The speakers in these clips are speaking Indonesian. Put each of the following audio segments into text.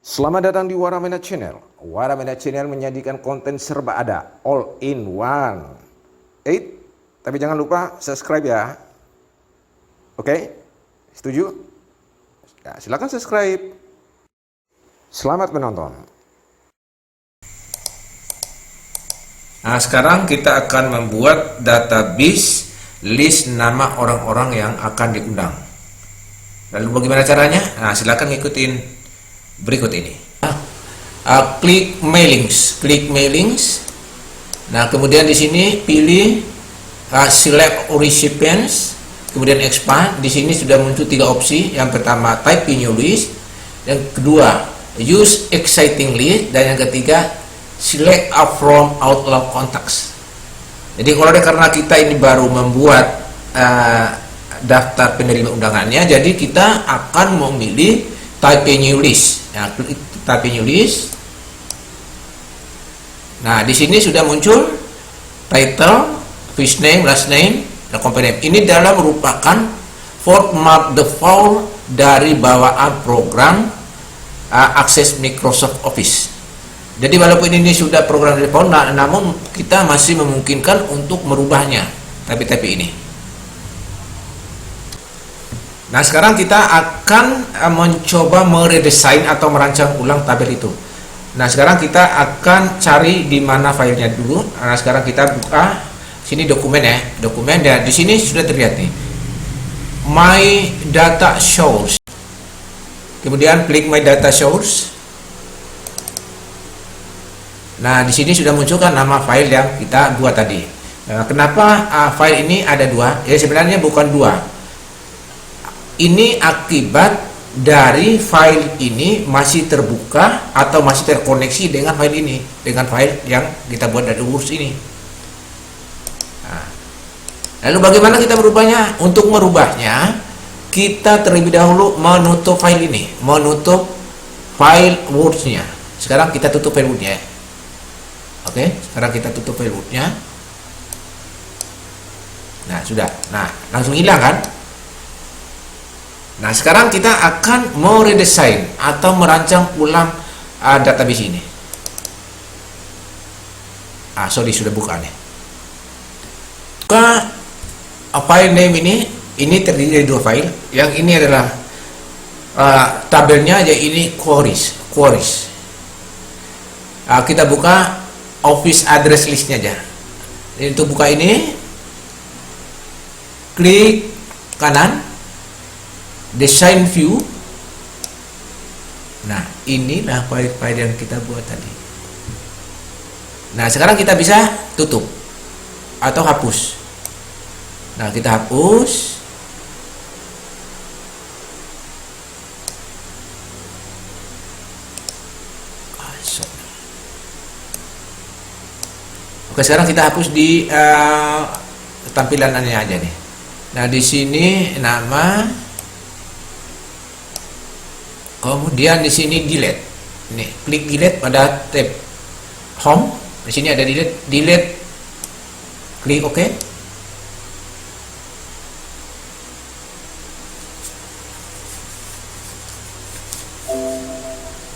Selamat datang di Waramena Channel. Waramena Channel menyajikan konten serba ada, all in one. Tapi jangan lupa subscribe ya. Oke? Setuju? Ya, silakan subscribe. Selamat menonton. Nah, sekarang kita akan membuat database list nama orang-orang yang akan diundang. Lalu bagaimana caranya? Nah, silakan ngikutin berikut ini. Klik mailings. Nah, kemudian di sini pilih select recipients, kemudian expand. Di sini sudah muncul 3 opsi. Yang pertama, type in your list. Yang kedua, use exciting list, dan yang ketiga, select up from outlook contacts. Jadi karena kita ini baru membuat daftar penerima undangannya, jadi kita akan memilih type in new list. Nah, klik type in new list. Nah, di sini sudah muncul title, first name, last name, dan company name. Ini adalah merupakan format default dari bawaan program Access Microsoft Office. Jadi walaupun ini sudah program default, namun kita masih memungkinkan untuk merubahnya tapi ini. Nah, sekarang kita akan mencoba meredesain atau merancang ulang tabel itu. Nah, sekarang kita akan cari di mana filenya dulu. Nah, sekarang kita buka sini dokumen ya, dokumen, dan di sini sudah terlihat nih, My Data Source. Kemudian klik My Data Source. Nah, di sini sudah munculkan nama file yang kita buat tadi. Nah, kenapa file ini ada 2? Ya, sebenarnya bukan 2. Ini akibat dari file ini masih terbuka atau masih terkoneksi dengan file ini, dengan file yang kita buat dari Word ini. Nah, lalu bagaimana kita merubahnya? Untuk merubahnya, kita terlebih dahulu menutup file ini, menutup file Word-nya. Sekarang kita tutup file Word-nya. Oke, sekarang kita tutup file Word-nya. Nah, sudah. Nah, langsung hilang kan? Nah, sekarang kita akan meredesain atau merancang ulang database ini. Sudah buka nih. Buka file name ini terdiri dari 2 file. Yang ini adalah tabelnya, aja ini queries. Kita buka office address listnya aja. Jadi untuk buka ini, klik kanan, design view. Nah, inilah file-file yang kita buat tadi. Nah, sekarang kita bisa tutup atau hapus. Nah, kita hapus. Oke, sekarang kita hapus di tampilannya aja nih. Nah, di sini nama, kemudian di sini delete. Nih, klik delete pada tab home. Di sini ada delete. Klik OK.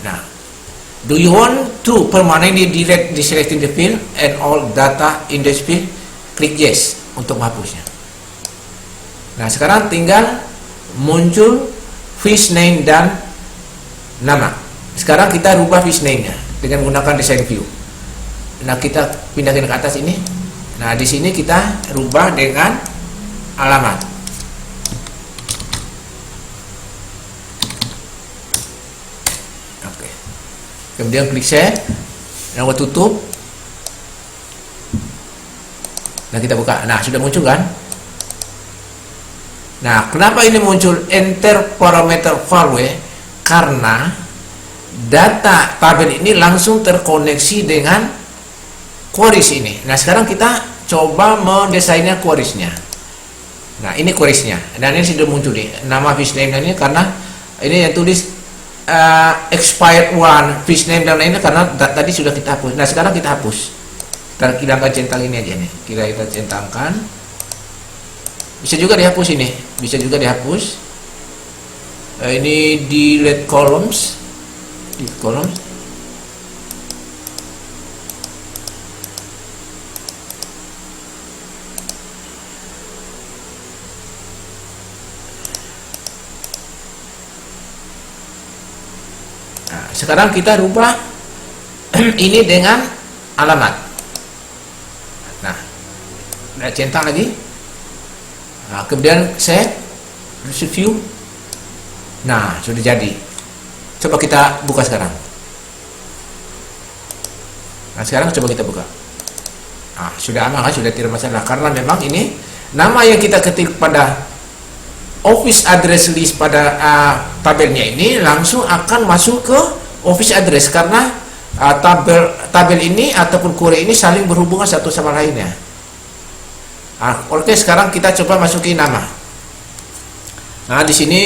Nah, do you want to permanently delete the selecting the field and all data in this field? Klik yes untuk menghapusnya. Nah, sekarang tinggal muncul first name dan nama. Sekarang kita rubah first name-nya dengan menggunakan design view. Nah, kita pindahkan ke atas ini. Nah, di sini kita rubah dengan alamat. Oke. Kemudian klik save. Nah, tutup. Nah, kita buka. Nah, sudah muncul kan? Nah, kenapa ini muncul enter parameter value? Karena data tabel ini langsung terkoneksi dengan queries ini. Nah, sekarang kita coba mendesainnya queriesnya. Nah, ini queriesnya. Dan ini sudah muncul nih nama first name ini, karena ini yang tulis expired one first name dan lainnya karena tadi sudah kita hapus. Nah, sekarang kita hapus. Kita hilangkan centang ini aja nih. Kita centangkan. Bisa juga dihapus ini. Bisa juga dihapus. Ini delete columns. di kolom sekarang kita rubah ini dengan alamat. Nah, centang lagi. Nah, kemudian save, review. Nah, sudah jadi. Coba kita buka sekarang. Nah, sekarang coba kita buka. Nah, sudah aman kan? Sudah tidak masalah. Karena memang ini nama yang kita ketik pada office address list pada tabelnya ini langsung akan masuk ke office address, karena tabel ini ataupun query ini saling berhubungan satu sama lainnya. Oke, sekarang kita coba masukin nama. Nah, di sini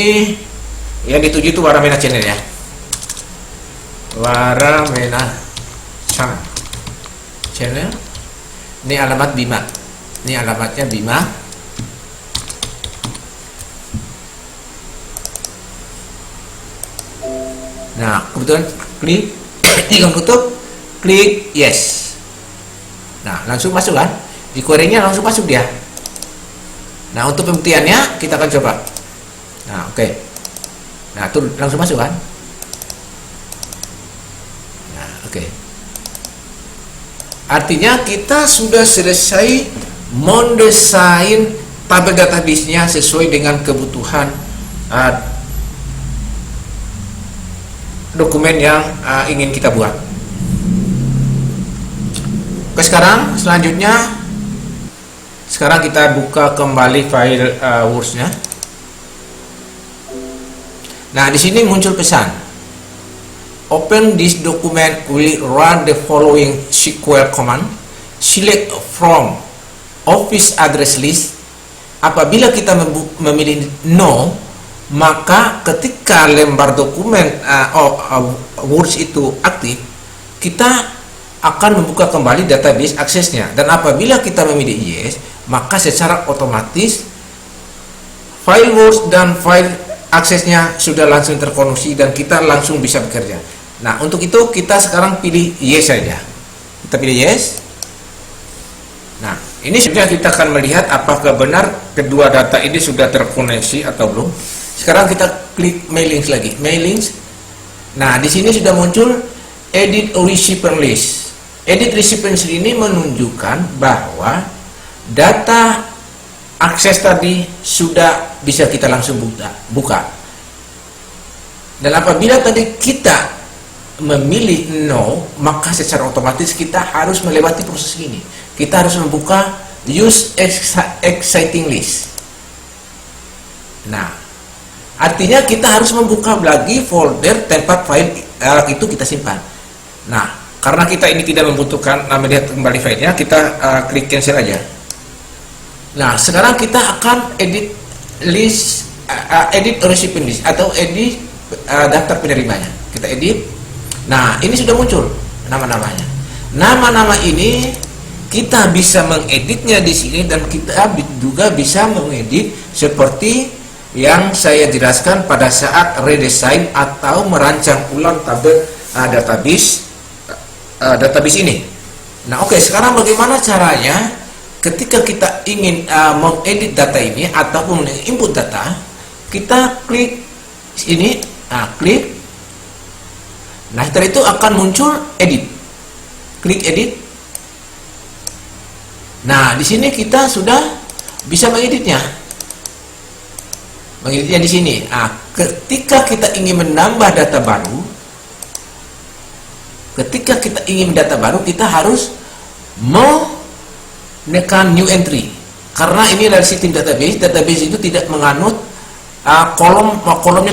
yang dituju itu Waramena Channel ya. Waramena Channel. Ini alamat Bima. Ini alamatnya Bima. Nah, kebetulan klik tinggal tutup, klik yes. Nah, langsung masuk kan? Di query-nya langsung masuk dia. Nah, untuk pembuktiannya kita akan coba. Nah, oke. Nah, tuh langsung masuk kan? Nah, oke. Artinya kita sudah selesai mendesain tabel database-nya sesuai dengan kebutuhan dokumen yang ingin kita buat. Oke, selanjutnya kita buka kembali file Words-nya. Nah, di sini muncul pesan, open this document will run the following SQL command, select from office address list. Apabila kita memilih no, maka ketika lembar dokumen Words itu aktif, kita akan membuka kembali database aksesnya. Dan apabila kita memilih yes, maka secara otomatis file Words dan file aksesnya sudah langsung terkoneksi dan kita langsung bisa bekerja. Nah, untuk itu kita sekarang pilih yes saja. Kita pilih yes. Nah, ini sudah kita akan melihat apakah benar kedua data ini sudah terkoneksi atau belum. Sekarang kita klik mailings lagi, mailings. Nah, di sini sudah muncul edit recipient list. Edit recipient list ini menunjukkan bahwa data akses tadi sudah bisa kita langsung buka. Dan apabila tadi kita memilih no, maka secara otomatis kita harus melewati proses ini. Kita harus membuka use exciting list. Nah, artinya kita harus membuka lagi folder tempat file itu kita simpan. Nah, karena kita ini tidak membutuhkan melihat kembali filenya, kita klik cancel aja. Nah, sekarang kita akan edit list, edit recipient list atau edit daftar penerimanya. Kita edit. Nah, ini sudah muncul nama-namanya. Nama-nama ini kita bisa mengeditnya di sini dan kita juga bisa mengedit seperti yang saya jelaskan pada saat redesign atau merancang ulang tabel database ini. Nah, oke, sekarang bagaimana caranya ketika kita ingin mengedit data ini ataupun input data? Kita klik ini, klik. Nah, setelah itu akan muncul edit. Klik edit. Nah, di sini kita sudah bisa mengeditnya. Mengeditnya di sini. Nah, ketika kita ingin menambah data baru, kita harus menekan new entry. Karena ini dari sistem database itu tidak menganut kolomnya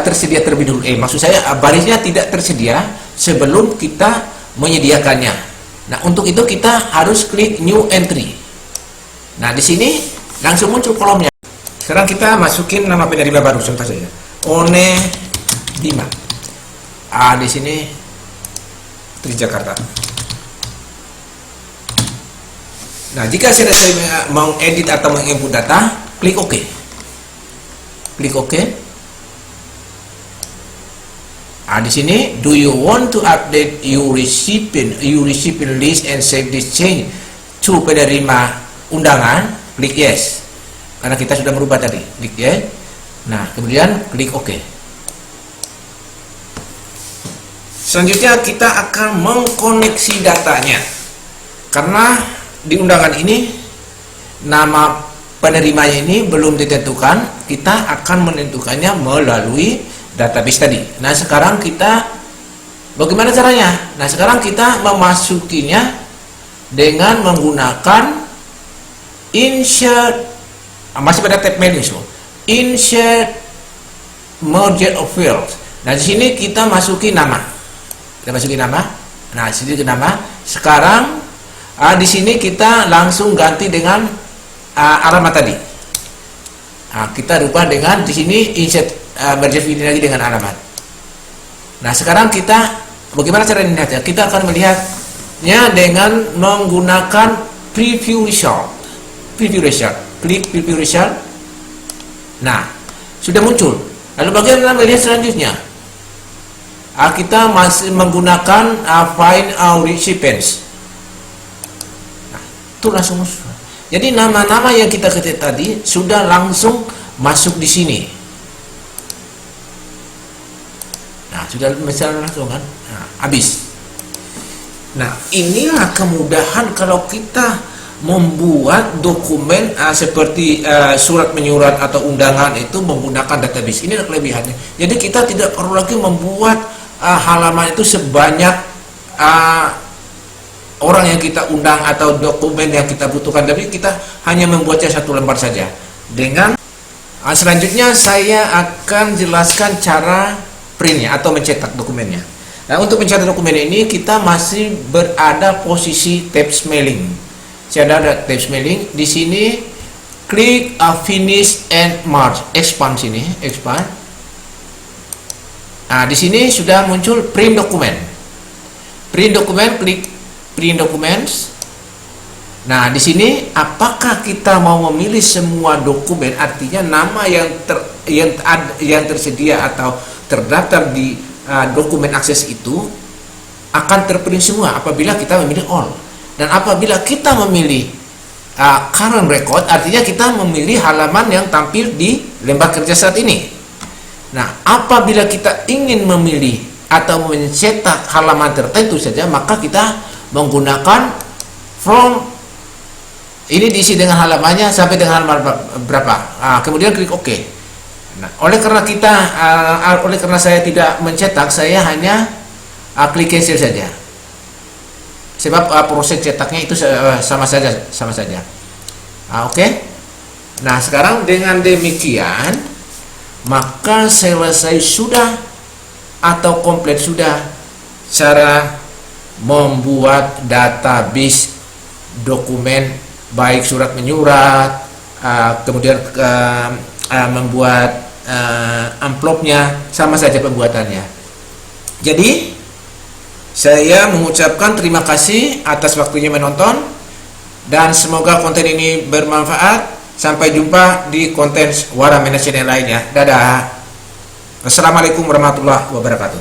tersedia terlebih dahulu. Maksud saya barisnya tidak tersedia sebelum kita menyediakannya. Nah, untuk itu kita harus klik new entry. Nah, di sini langsung muncul kolomnya. Sekarang kita masukin nama penerima baru, contoh saja One Bima. Di sini Tri Jakarta. Nah, jika selesai mengedit atau menginput data, klik OK. Klik OK. Di sini, do you want to update your recipient list and save this change to penerima undangan? Klik yes. Karena kita sudah merubah tadi. Klik yes. Nah, kemudian klik OK. Selanjutnya kita akan mengkoneksi datanya. Karena di undangan ini nama penerimanya ini belum ditentukan, kita akan menentukannya melalui database tadi. Nah, sekarang kita bagaimana caranya? Nah, sekarang kita memasukinya dengan menggunakan insert, masih pada tab menu, insert merge of fields. Nah, di sini kita masuki nama. Kita masuki nama. Nah, di sini ke nama. Sekarang di sini kita langsung ganti dengan alamat tadi. Nah, kita rubah dengan di sini insert merge field lagi dengan alamat. Nah, sekarang kita bagaimana cara melihatnya? Kita akan melihatnya dengan menggunakan preview result. Preview result. Klik preview result. Nah, sudah muncul. Lalu bagaimana melihat selanjutnya? Kita masih menggunakan find our recipients. Nah, itu langsung muncul. Jadi nama-nama yang kita ketik tadi sudah langsung masuk di sini. Nah, sudah misalnya langsung kan? Nah, habis. Nah, inilah kemudahan kalau kita membuat dokumen seperti surat menyurat atau undangan itu menggunakan database. Ini adalah kelebihannya. Jadi kita tidak perlu lagi membuat halaman itu sebanyak orang yang kita undang atau dokumen yang kita butuhkan, tapi kita hanya membuatnya satu lembar saja. Dengan selanjutnya saya akan jelaskan cara printnya atau mencetak dokumennya. Nah, untuk mencetak dokumen ini kita masih berada posisi tab mailing. Saya ada tab mailing di sini. Klik finish and merge, expand sini, expand. Nah, di sini sudah muncul print dokumen. Print dokumen, klik print documents. Nah, di sini apakah kita mau memilih semua dokumen, artinya nama yang tersedia atau terdaftar di dokumen akses itu akan terprint semua apabila kita memilih all. Dan apabila kita memilih current record, artinya kita memilih halaman yang tampil di lembar kerja saat ini. Nah, apabila kita ingin memilih atau mencetak halaman tertentu saja, maka kita menggunakan from ini diisi dengan halamannya sampai dengan halaman berapa. Kemudian klik OK. Nah, oleh karena saya tidak mencetak, saya hanya klik cancel saja. Sebab proses cetaknya itu sama saja. Oke. Nah, sekarang dengan demikian maka selesai sudah atau komplit sudah cara membuat database dokumen, baik surat menyurat, kemudian membuat amplopnya, sama saja pembuatannya. Jadi saya mengucapkan terima kasih atas waktunya menonton, dan semoga konten ini bermanfaat. Sampai jumpa di konten Waramena Channel lainnya. Dadah. Wassalamualaikum warahmatullahi wabarakatuh.